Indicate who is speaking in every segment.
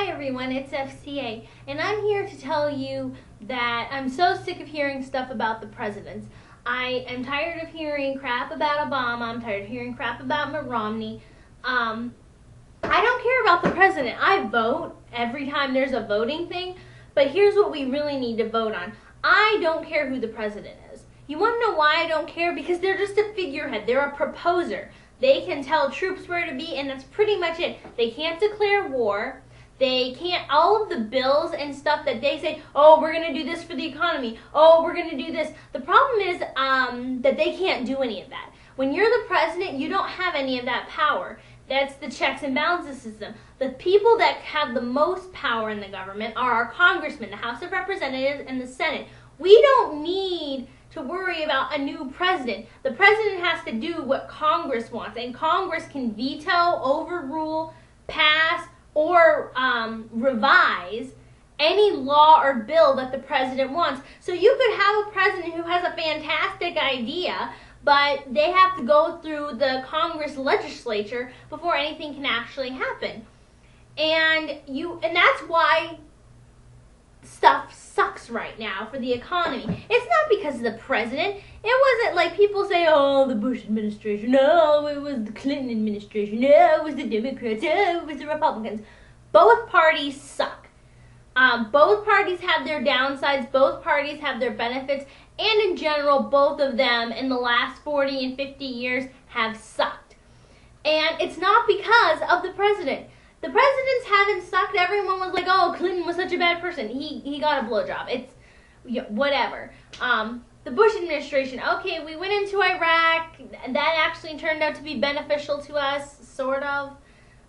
Speaker 1: Hi everyone, it's FCA, and I'm here to tell you that I'm so sick of hearing stuff about the presidents. I am tired of hearing crap about Obama. I'm tired of hearing crap about Mitt Romney. I don't care about the president. I vote every time there's a voting thing, but here's what we really need to vote on. I don't care who the president is. You want to know why I don't care? Because they're just a figurehead. They're a proposer. They can tell troops where to be, and that's pretty much it. They can't declare war. They can't, all of the bills and stuff that they say, oh, we're going to do this for the economy. Oh, we're going to do this. The problem is that they can't do any of that. When you're the president, you don't have any of that power. That's the checks and balances system. The people that have the most power in the government are our congressmen, the House of Representatives, and the Senate. We don't need to worry about a new president. The president has to do what Congress wants, and Congress can veto, overrule, pass, or revise any law or bill that the president wants. So you could have a president who has a fantastic idea, but they have to go through the Congress legislature before anything can actually happen. And that's why stuff sucks right now for the economy. It's not because of the president. It wasn't like people say, oh, the Bush administration, no, it was the Clinton administration, no, it was the Democrats, no, it was the Republicans. Both parties suck. Both parties have their downsides, both parties have their benefits, and in general, both of them in the last 40 and 50 years have sucked. And it's not because of the president. The presidents haven't sucked. Everyone was like, oh, Clinton was such a bad person. He got a blowjob. It's whatever. The Bush administration, okay, we went into Iraq. That actually turned out to be beneficial to us, sort of.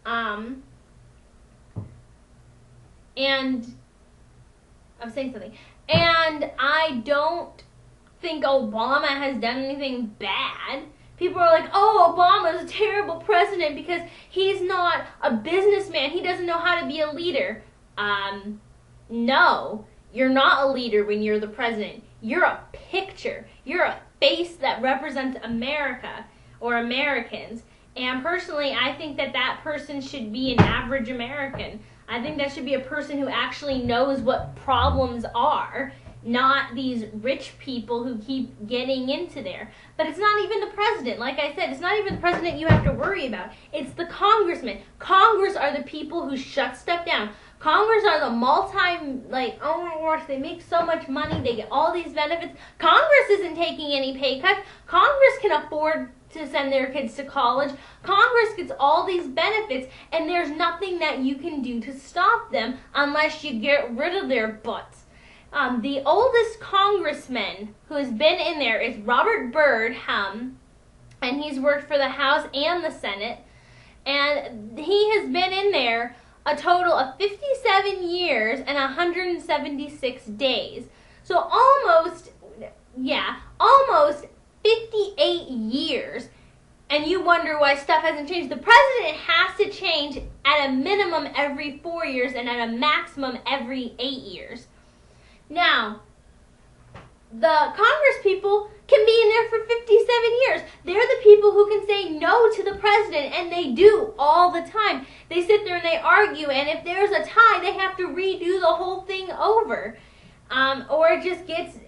Speaker 1: And I'm saying something. And I don't think Obama has done anything bad. People are like, oh, Obama's a terrible president because he's not a businessman. He doesn't know how to be a leader. No, you're not a leader when you're the president. You're a picture. You're a face that represents America or Americans. And personally, I think that person should be an average American. I think that should be a person who actually knows what problems are, not these rich people who keep getting into there. But it's not even the president. Like I said, it's not even the president you have to worry about. It's the congressmen. Congress are the people who shut stuff down. Congress are the oh my gosh, they make so much money. They get all these benefits. Congress isn't taking any pay cuts. Congress can afford to send their kids to college. Congress gets all these benefits, and there's nothing that you can do to stop them unless you get rid of their butts. The oldest congressman who has been in there is Robert Byrd, and he's worked for the House and the Senate, and he has been in there a total of 57 years and 176 days. So almost 58 years, and you wonder why stuff hasn't changed. The president has to change at a minimum every 4 years and at a maximum every 8 years. Now, the Congress people can be in there for 57 years. They're the people who can say no to the president, and they do all the time. They sit there and they argue, and if there's a tie, they have to redo the whole thing over. Or it just gets,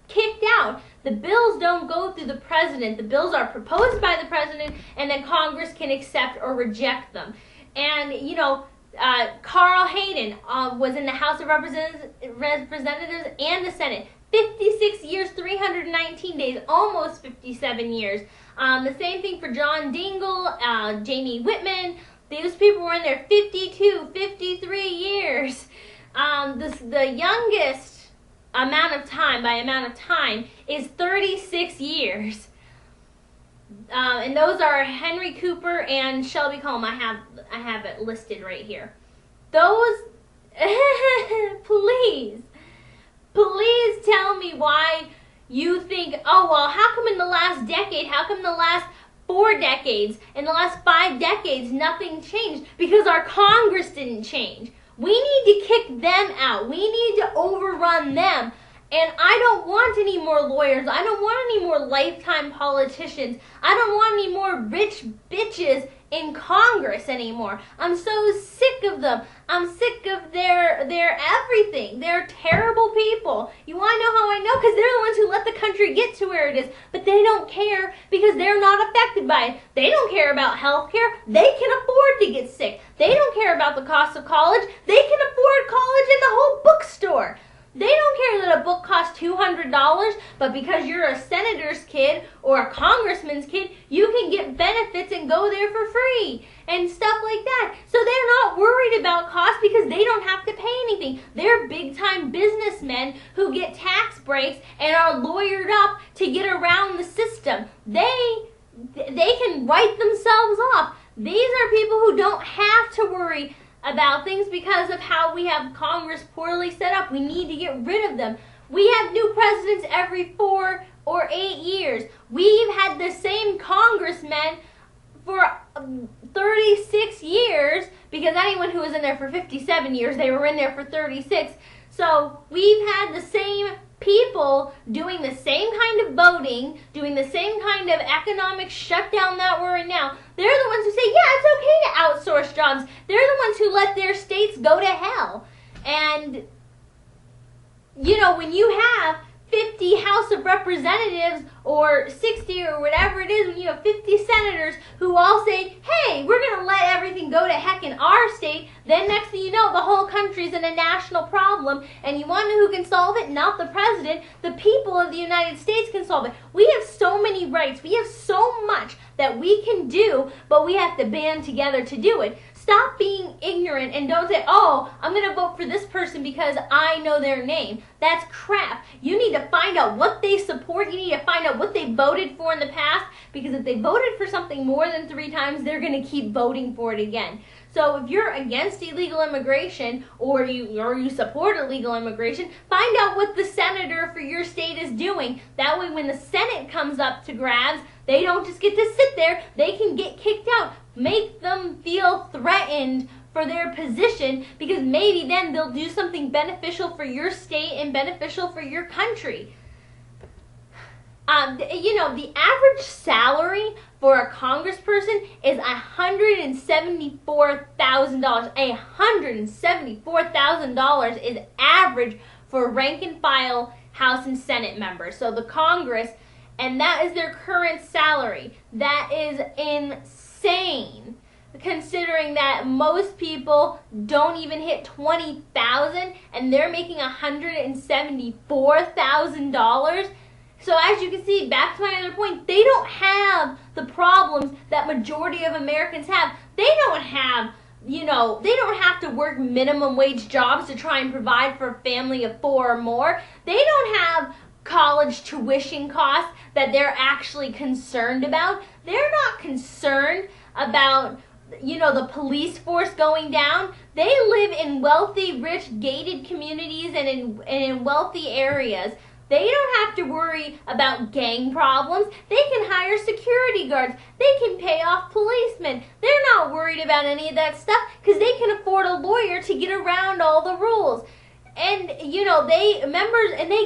Speaker 1: kicked out. The bills don't go through the president. The bills are proposed by the president, and then Congress can accept or reject them. And, Carl Hayden was in the House of Representatives and the Senate. 56 years, 319 days, almost 57 years. The same thing for John Dingell, Jamie Whitman. These people were in there 52, 53 years. The youngest amount of time is 36 years. And those are Henry Cooper and Shelby Colm. I have it listed right here. Those, please tell me why you think, oh, well, how come in the last decade, how come in the last 4 decades, in the last 5 decades, nothing changed? Because our Congress didn't change. We need to kick them out. We need to overrun them And I don't want any more lawyers. I don't want any more lifetime politicians. I don't want any more rich bitches in Congress anymore. I'm so sick of them. I'm sick of their everything. They're terrible people. You want to know how I know? Because they're the ones who let the country get to where it is. But they don't care because they're not affected by it. They don't care about health care. They can afford to get sick. They don't care about the cost of college. They can afford college in the whole bookstore. They don't care that a book costs $200, but because you're a senator's kid or a congressman's kid, you can get benefits and go there for free and stuff like that. So they're not worried about cost because they don't have to pay anything. They're big-time businessmen who get tax breaks and are lawyered up to get around the system. They can write themselves off. These are people who don't have to worry about things because of how we have Congress poorly set up. We need to get rid of them. We have new presidents every 4 or 8 years. We've had the same congressmen for 36 years because anyone who was in there for 57 years, they were in there for 36. So we've had the same people doing the same kind of voting, doing the same kind of economic shutdown that we're in now. They're the ones who say, yeah, it's okay to outsource jobs. They're the ones who let their states go to hell. And, you know, when you have 50 House of Representatives or 60 or whatever it is, when you have 50 senators who all say, hey, we're going to let everything go to heck in our state, then next thing you know, the whole country's in a national problem, and you want to know who can solve it? Not the president. The people of the United States can solve it. We have so many rights. We have so much that we can do, but we have to band together to do it. Stop being ignorant and don't say, oh, I'm going to vote for this person because I know their name. That's crap. You need to find out what they support. You need to find out what they voted for in the past, because if they voted for something more than 3 times, they're going to keep voting for it again. So if you're against illegal immigration or you support illegal immigration, find out what the senator for your state is doing. That way when the Senate comes up to grabs, they don't just get to sit there. They can get kicked out. Make them feel threatened for their position, because maybe then they'll do something beneficial for your state and beneficial for your country. You know, the average salary for a congressperson is $174,000. $174,000 is average for rank and file House and Senate members. So the Congress, and that is their current salary. That is insane, considering that most people don't even hit $20,000 and they're making $174,000. So as you can see, back to my other point, they don't have the problems that majority of Americans have. They don't have, you know, they don't have to work minimum wage jobs to try and provide for a family of 4 or more. They don't have college tuition costs that they're actually concerned about. They're not concerned about, you know, the police force going down. They live in wealthy, rich, gated communities and in wealthy areas. They don't have to worry about gang problems. They can hire security guards. They can pay off policemen. They're not worried about any of that stuff because they can afford a lawyer to get around all the rules. And, you know, they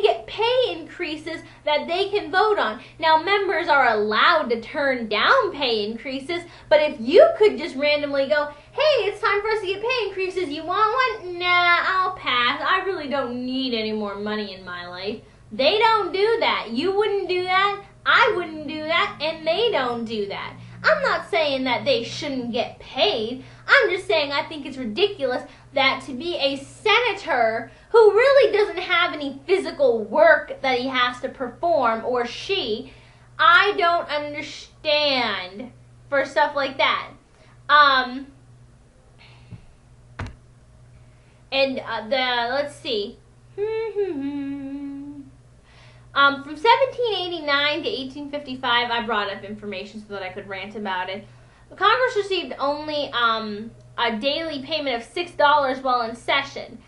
Speaker 1: get pay increases that they can vote on. Now, members are allowed to turn down pay increases, but if you could just randomly go, hey, it's time for us to get pay increases, you want one? Nah, I'll pass. I really don't need any more money in my life. They don't do that. You wouldn't do that. I wouldn't do that. And they don't do that. I'm not saying that they shouldn't get paid. I'm just saying I think it's ridiculous that to be a senator who really doesn't have any physical work that he has to perform, or she, I don't understand for stuff like that. Let's see. From 1789 to 1855, I brought up information so that I could rant about it. The Congress received only a daily payment of $6 while in session.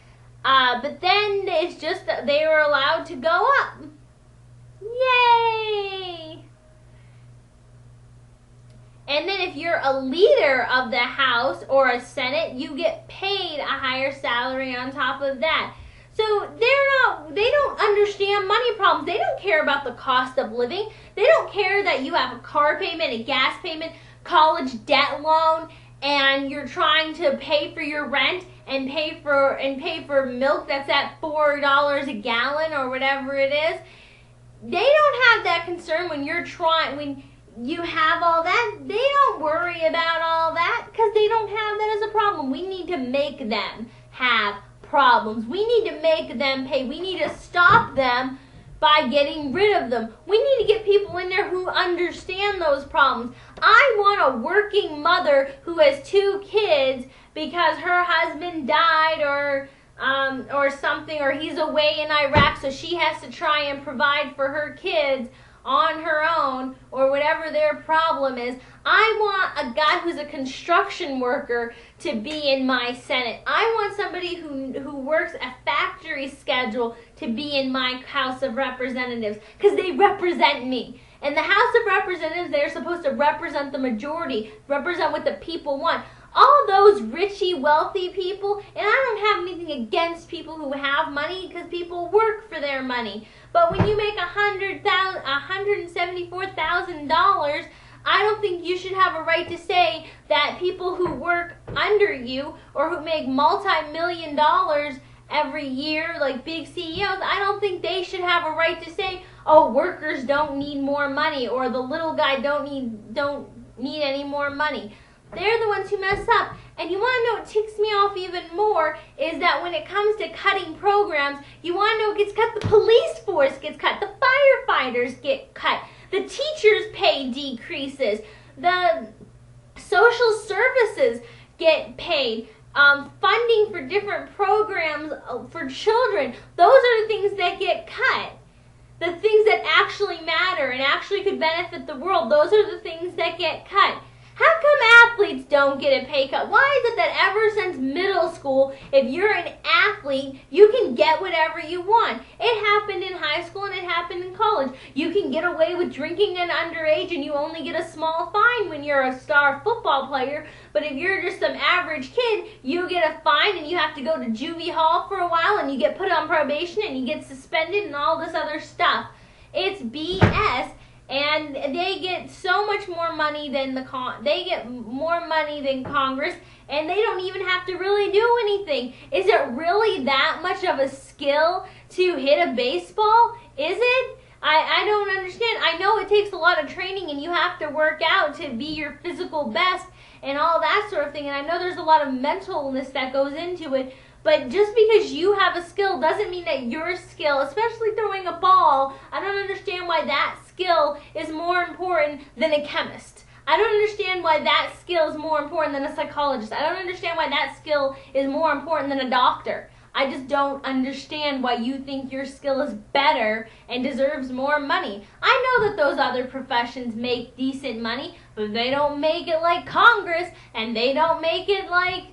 Speaker 1: But then it's just that they were allowed to go up. Yay! And then if you're a leader of the House or a Senate, you get paid a higher salary on top of that. So they don't understand money problems. They don't care about the cost of living. They don't care that you have a car payment, a gas payment, college debt loan, and you're trying to pay for your rent and pay for milk that's at $4 a gallon or whatever it is. They don't have that concern when when you have all that. They don't worry about all that because they don't have that as a problem. We need to make them have problems. We need to make them pay. We need to stop them by getting rid of them. We need to get people in there who understand those problems. I want a working mother who has 2 kids because her husband died or something, or he's away in Iraq, so she has to try and provide for her kids on her own, or whatever their problem is. I want a guy who's a construction worker to be in my Senate. I want somebody who works a factory schedule to be in my House of Representatives, because they represent me. And the House of Representatives, they're supposed to represent the majority, represent what the people want. All those richy, wealthy people, and I don't have anything against people who have money because people work for their money. But when you make $174,000, I don't think you should have a right to say that people who work under you or who make multi-million dollars every year, like big CEOs, I don't think they should have a right to say, oh, workers don't need more money, or the little guy don't need any more money. They're the ones who mess up. And you want to know what ticks me off even more is that when it comes to cutting programs, you want to know what gets cut? The police force gets cut. The firefighters get cut. The teachers' pay decreases. The social services get paid. Funding for different programs for children. Those are the things that get cut. The things that actually matter and actually could benefit the world, those are the things that get cut. How come athletes don't get a pay cut? Why is it that ever since middle school, if you're an athlete, you can get whatever you want? It happened in high school and it happened in college. You can get away with drinking and underage and you only get a small fine when you're a star football player. But if you're just some average kid, you get a fine and you have to go to juvie hall for a while and you get put on probation and you get suspended and all this other stuff. It's BS. And they get so much more money than more money than Congress, and they don't even have to really do anything. Is it really that much of a skill to hit a baseball? Is it? I don't understand. I know it takes a lot of training, and you have to work out to be your physical best and all that sort of thing. And I know there's a lot of mentalness that goes into it. But just because you have a skill doesn't mean that your skill, especially throwing a ball, I don't understand why that skill is more important than a chemist. I don't understand why that skill is more important than a psychologist. I don't understand why that skill is more important than a doctor. I just don't understand why you think your skill is better and deserves more money. I know that those other professions make decent money, but they don't make it like Congress, and they don't make it like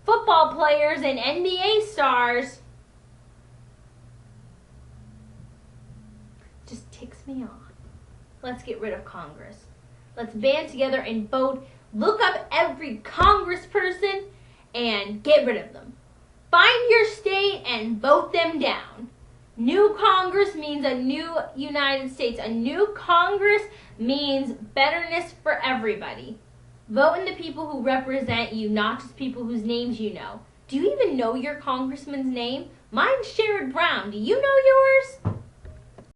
Speaker 1: football players and NBA stars. Just ticks me off. Let's get rid of Congress. Let's band together and vote. Look up every congressperson and get rid of them. Find your state and vote them down. New Congress means a new United States. A new Congress means betterness for everybody. Vote in the people who represent you, not just people whose names you know. Do you even know your congressman's name? Mine's Sherrod Brown. Do you know yours?